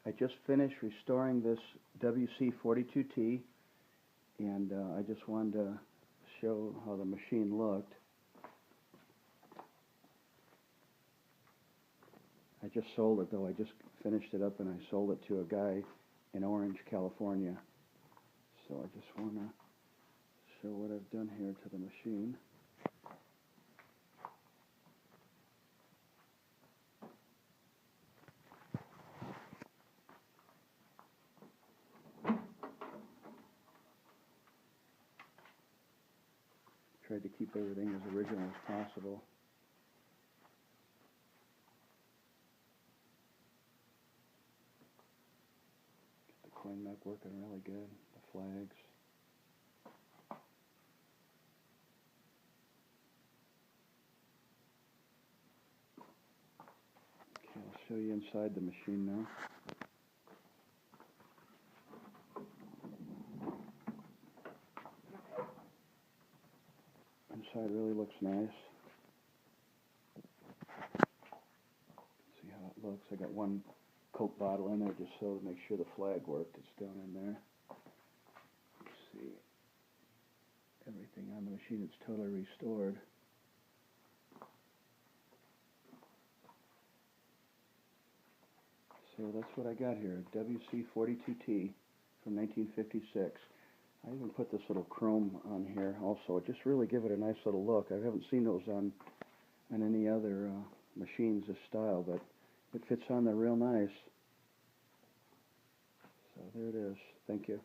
I just finished restoring this WC42T, and I just wanted to show how the machine looked. I just sold it though. I just finished it up and I sold it to a guy in Orange, California. So I just want to show what I've done here to the machine. Tried to keep everything as original as possible. Get the coin mech working really good, the flags. Okay, I'll show you inside the machine now. Inside really looks nice. See how it looks. I got one Coke bottle in there just so to make sure the flag worked. It's down in there. Let's see. Everything on the machine is totally restored. So that's what I got here, a WC42T from 1956. I even put this little chrome on here also. It just really give it a nice little look. I haven't seen those on any other machines this style, but it fits on there real nice. So there it is. Thank you.